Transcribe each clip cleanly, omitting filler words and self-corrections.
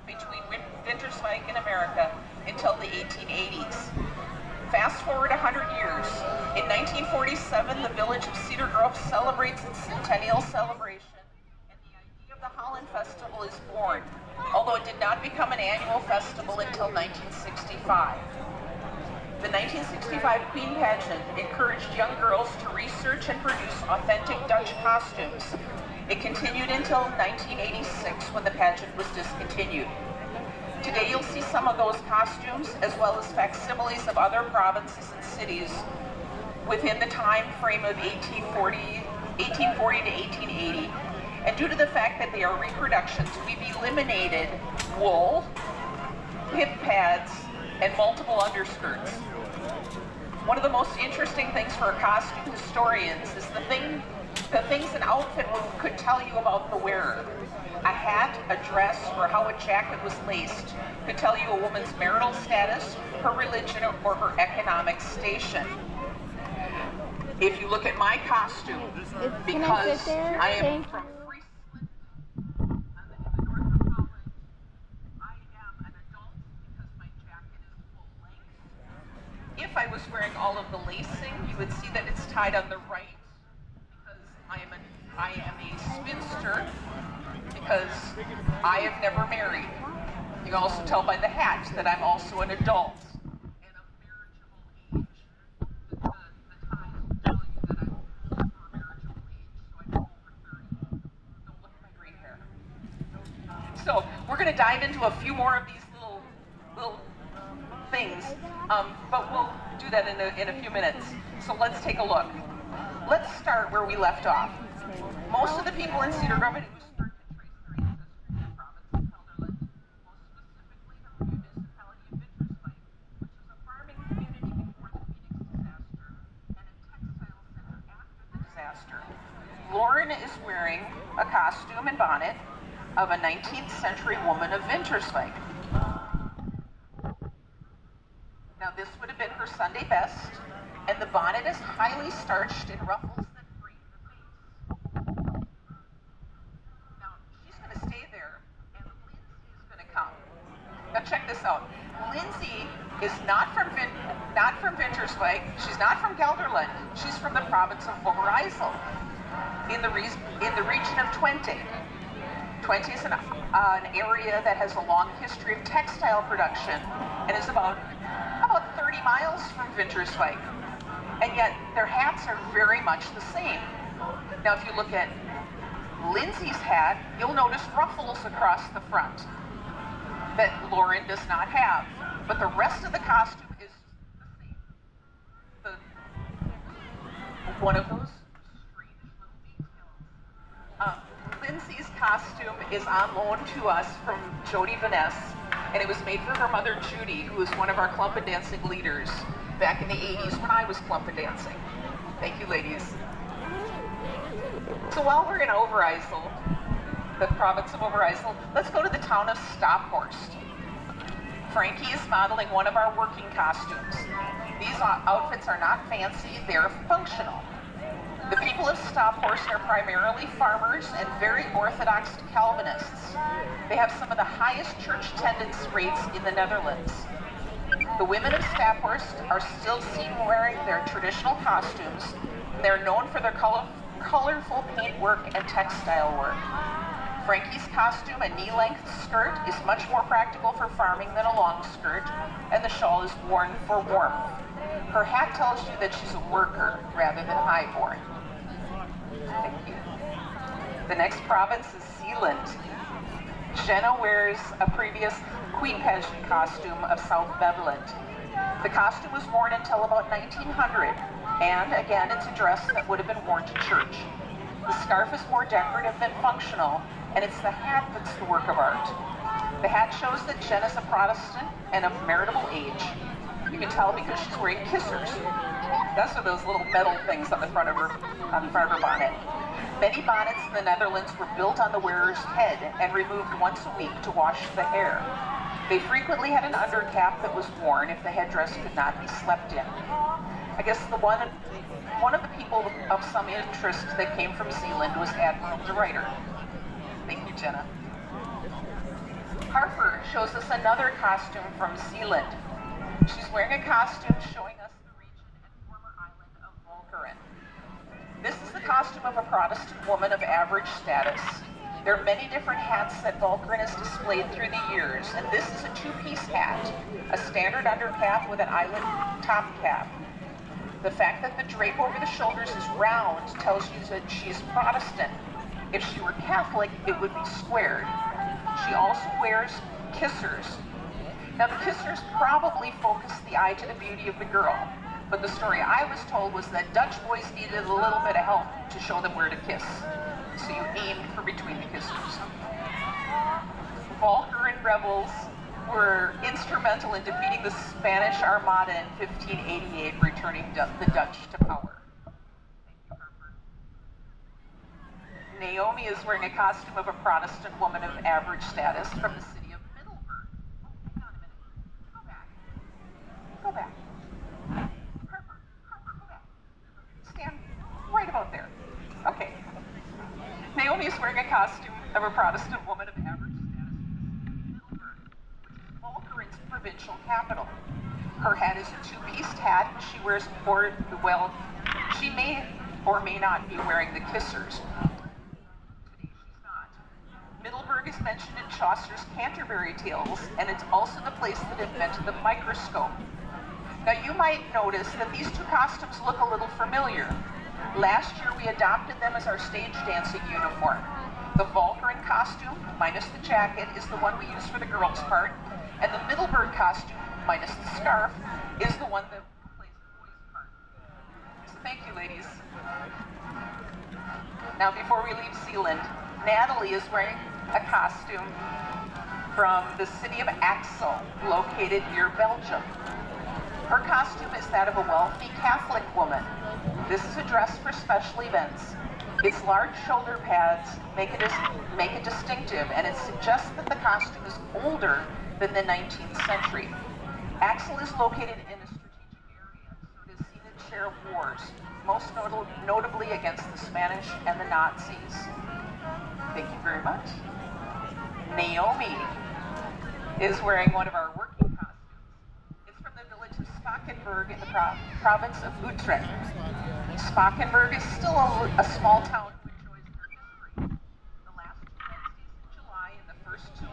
between Winterswijk and America until the 1880s. Fast forward 100 years. In 1947, the village of Cedar Gove celebrates its centennial celebration, and the idea of the Holland Festival is born, although it did not become an annual festival until 1965. The 1965 Queen pageant encouraged young girls to research and produce authentic Dutch costumes. It continued until 1986 when the pageant was discontinued. Today you'll see some of those costumes as well as facsimiles of other provinces and cities within the time frame of 1840 to 1880. And due to the fact that they are reproductions, we've eliminated wool, hip pads, and multiple underskirts. One of the most interesting things for costume historians is the things an outfit could tell you about the wearer. A hat, a dress, or how a jacket was laced could tell you a woman's marital status, her religion, or her economic station. If you look at my costume, because I am from Friesland, in the north of Holland, I am an adult because my jacket is full length. If I was wearing all of the lacing, you would see that it's tied on the right because I am a spinster because I have never married. You can also tell by the hat that I'm also an adult and of marriageable age. The ties tell you that I'm over marriageable age, so I'm over 30. Don't look at my gray hair. So we're going to dive into a few more of these little things, but we'll do that in a few minutes. So let's take a look. Let's start where we left off. Most of the people in Cedar Gove start to trace their ancestry in the province of Gelderland, most specifically the municipality of Winterswijk, which was a farming community before the Phoenix disaster and a textile center after the disaster. Lauren is wearing a costume and bonnet of a 19th century woman of Winterswijk. Now this would have been her Sunday best, and the bonnet is highly starched in ruffles that frame the face. Now she's going to stay there, and Lindsay is going to come. Now check this out. Lindsay is not from Winterswijk. She's not from Gelderland. She's from the province of Overijssel, in the region of Twente. Twente is an area that has a long history of textile production and is about 30 miles from Winterswijk. And yet their hats are very much the same. Now if you look at Lindsay's hat, you'll notice ruffles across the front that Lauren does not have. But the rest of the costume is the same. One of those strange little details. Lindsay's costume is on loan to us from Jody Vaness, and it was made for her mother Judy, who was one of our clump and dancing leaders back in the 80s when I was clump and dancing. Thank you, ladies. So while we're in Overijssel, the province of Overijssel, let's go to the town of Staphorst. Frankie is modeling one of our working costumes. These outfits are not fancy, they're functional. The people of Staphorst are primarily farmers and very orthodox Calvinists. They have some of the highest church attendance rates in the Netherlands. The women of Staphorst are still seen wearing their traditional costumes. They're known for their colorful paintwork and textile work. Frankie's costume, a knee-length skirt, is much more practical for farming than a long skirt, and the shawl is worn for warmth. Her hat tells you that she's a worker rather than highborn. Thank you. The next province is Zeeland. Jenna wears a previous Queen pageant costume of South Beveland. The costume was worn until about 1900, and again, it's a dress that would have been worn to church. The scarf is more decorative than functional, and it's the hat that's the work of art. The hat shows that Jenna's a Protestant and of meritable age. You can tell because she's wearing kissers. Those are those little metal things on the front of her bonnet. Many bonnets in the Netherlands were built on the wearer's head and removed once a week to wash the hair. They frequently had an undercap that was worn if the headdress could not be slept in. I guess one of the people of some interest that came from Zeeland was Admiral de Ruyter. Thank you, Jenna. Harper shows us another costume from Zealand. She's wearing a costume showing us the region and former island of Walcheren. This is the costume of a Protestant woman of average status. There are many different hats that Walcheren has displayed through the years, and this is a two-piece hat, a standard undercap with an island top cap. The fact that the drape over the shoulders is round tells you that she's Protestant. If she were Catholic, it would be squared. She also wears kissers. Now the kissers probably focus the eye to the beauty of the girl, but the story I was told was that Dutch boys needed a little bit of help to show them where to kiss. So you aimed for between the kissers. Walcheren rebels were instrumental in defeating the Spanish Armada in 1588, returning the Dutch to power. Naomi is wearing a costume of a Protestant woman of average status from the city of Middelburg. Oh, hang on a minute. Go back. Go back. Harper, go back. Stand right about there. Okay. Naomi is wearing a costume of a Protestant woman of average status from Middelburg, which is Walcheren's provincial capital. Her hat is a two-pieced hat. She wears, she may or may not be wearing the kissers. Middelburg is mentioned in Chaucer's Canterbury Tales, and it's also the place that invented the microscope. Now you might notice that these two costumes look a little familiar. Last year we adopted them as our stage dancing uniform. The Walcheren costume, minus the jacket, is the one we use for the girls' part, and the Middelburg costume, minus the scarf, is the one that plays the boys' part. So thank you, ladies. Now before we leave Zealand, Natalie is wearing a costume from the city of Axel, located near Belgium. Her costume is that of a wealthy Catholic woman. This is a dress for special events. Its large shoulder pads make it distinctive, and it suggests that the costume is older than the 19th century. Axel is located in a strategic area, so it has seen its share of wars, most notably against the Spanish and the Nazis. Thank you very much. Naomi is wearing one of our working costumes. It's from the village of Spakenburg in the province of Utrecht. Spakenburg is still a small town who enjoys their history. The last 2 Wednesdays in July and the first 2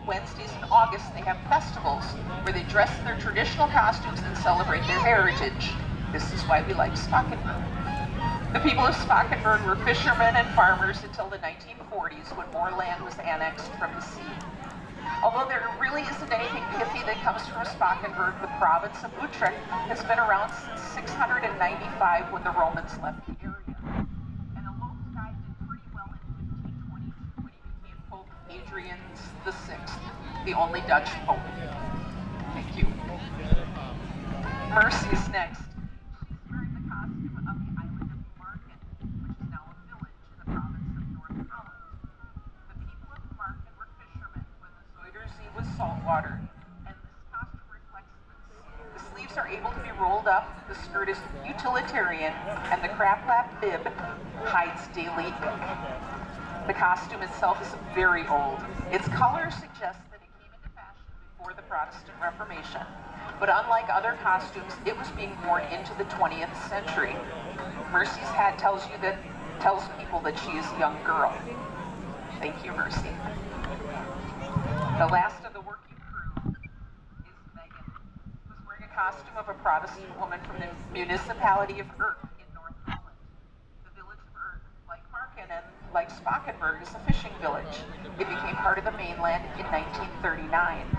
Wednesdays in August, they have festivals where they dress in their traditional costumes and celebrate their heritage. This is why we like Spakenburg. The people of Spakenburg were fishermen and farmers until the 1940s, when more land was annexed from the sea. Although there really isn't anything pithy that comes from Spakenburg, the province of Utrecht has been around since 695, when the Romans left the area. And a local guy did pretty well in 1522 when he became Pope Adrian VI, the only Dutch pope. Thank you. Mercy's next. She's wearing the costume of the island of Marken, which is now a village in the province of North Holland. The people of Marken were fishermen when the Zuiderzee was saltwater, and this costume reflects this. The sleeves are able to be rolled up, the skirt is utilitarian, and the craplap bib hides daily ink. The costume itself is very old. Its color suggests that it came into fashion before the Protestant Reformation. But unlike other costumes, it was being worn into the 20th century. Mercy's hat tells people that she is a young girl. Thank you, Mercy. The last of the working crew is Megan, who's wearing a costume of a Protestant woman from the municipality of Urk in North Holland. The village of Urk, like Marken and like Spakenburg, is a fishing village. It became part of the mainland in 1939.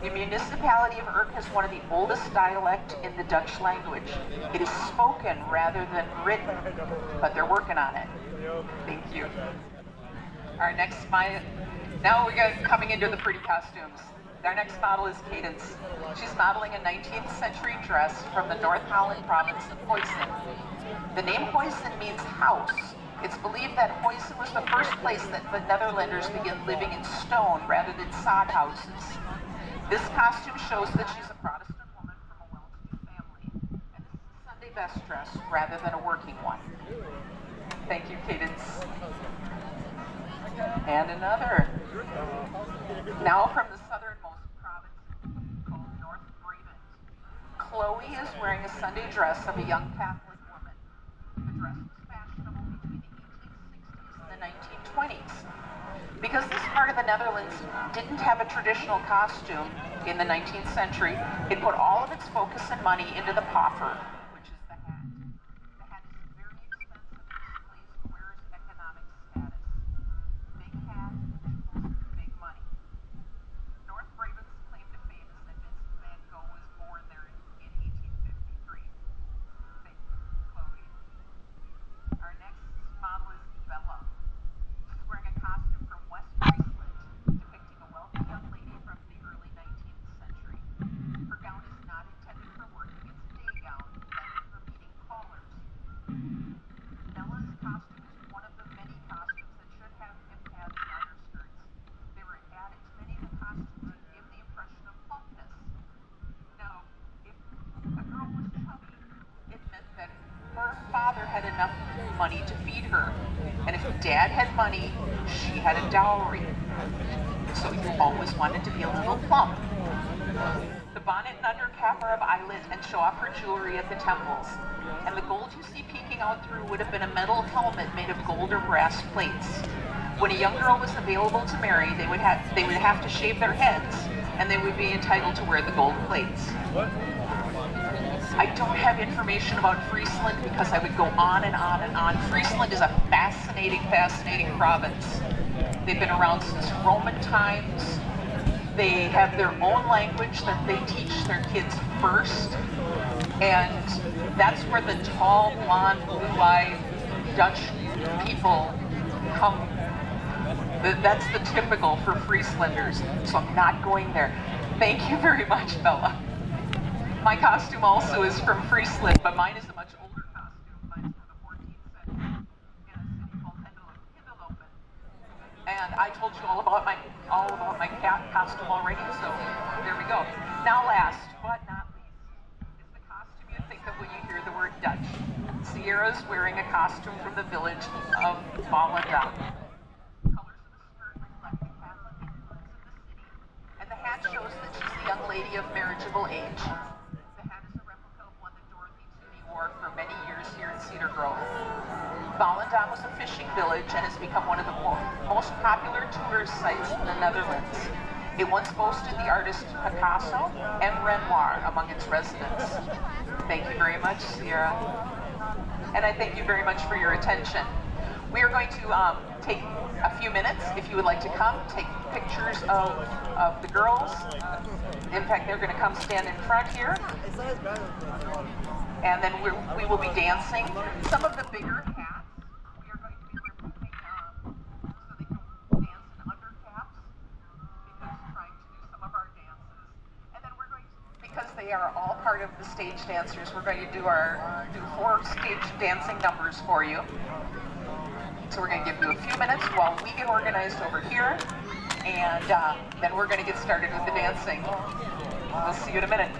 The municipality of Urk has one of the oldest dialects in the Dutch language. It is spoken rather than written, but they're working on it. Thank you. Our next now we're coming into the pretty costumes. Our next model is Cadence. She's modeling a 19th century dress from the North Holland province of Huizen. The name Huizen means house. It's believed that Huizen was the first place that the Netherlanders began living in stone rather than sod houses. This costume shows that she's a Protestant woman from a well-to-do family, and this is a Sunday best dress rather than a working one. Thank you, Cadence. And another. Now from the southernmost province called North Brabant, Chloe is wearing a Sunday dress of a young Catholic woman. The dress was fashionable between the 1860s and the 1920s. Because this part of the Netherlands didn't have a traditional costume in the 19th century, it put all of its focus and money into the poffer, which is the hat. The hat is very expensive and displays the wearer's economic status. Big hat equals big money. North Brabant's claim to fame is that Vincent van Gogh was born there in 1853. Thank you, Chloe. Our next model is Bella. She's wearing a costume from West Friesland, depicting a wealthy young lady from the early 19th century. Her gown is not intended for working, it's a day gown intended for meeting callers. Bella's costume is one of the many costumes that should have hip pads and underskirts. They were added to many of the costumes that give the impression of plumpness. Now, if a girl was chubby, it meant that her father had enough money to feed her. And if dad had money, she had a dowry. So you always wanted to be a little plump. The bonnet and undercap are of eyelet and show off her jewelry at the temples. And the gold you see peeking out through would have been a metal helmet made of gold or brass plates. When a young girl was available to marry, they would have to shave their heads, and they would be entitled to wear the gold plates. I don't have information about Friesland because I would go on and on and on. Friesland is a fascinating, fascinating province. They've been around since Roman times. They have their own language that they teach their kids first. And that's where the tall, blonde, blue-eyed Dutch people come. That's the typical for Frieslanders. So I'm not going there. Thank you very much, Bella. My costume also is from Friesland, but mine is a much older costume. Mine's from the 14th century in a city called Hindelopen. And I told you all about my costume already, so there we go. Now last but not least is the costume you think of when you hear the word Dutch. Sierra's wearing a costume from the village of Volendam. Colors of the skirt reflect the Catholic influence of the city, and the hat shows that she's a young lady of marriageable age. For many years here in Cedar Grove. Volendam was a fishing village and has become one of the most popular tourist sites in the Netherlands. It once boasted the artists Picasso and Renoir among its residents. Thank you very much, Sierra. And I thank you very much for your attention. We are going to take a few minutes, if you would like to come, take pictures of the girls. In fact, they're going to come stand in front here. And then we will be dancing. Some of the bigger hats, we are going to be removing so they can dance in undercaps, because trying to do some of our dances. And then we're going to, because they are all part of the stage dancers, we're going to do 4 stage dancing numbers for you. So we're going to give you a few minutes while we get organized over here, and then we're going to get started with the dancing. We'll see you in a minute.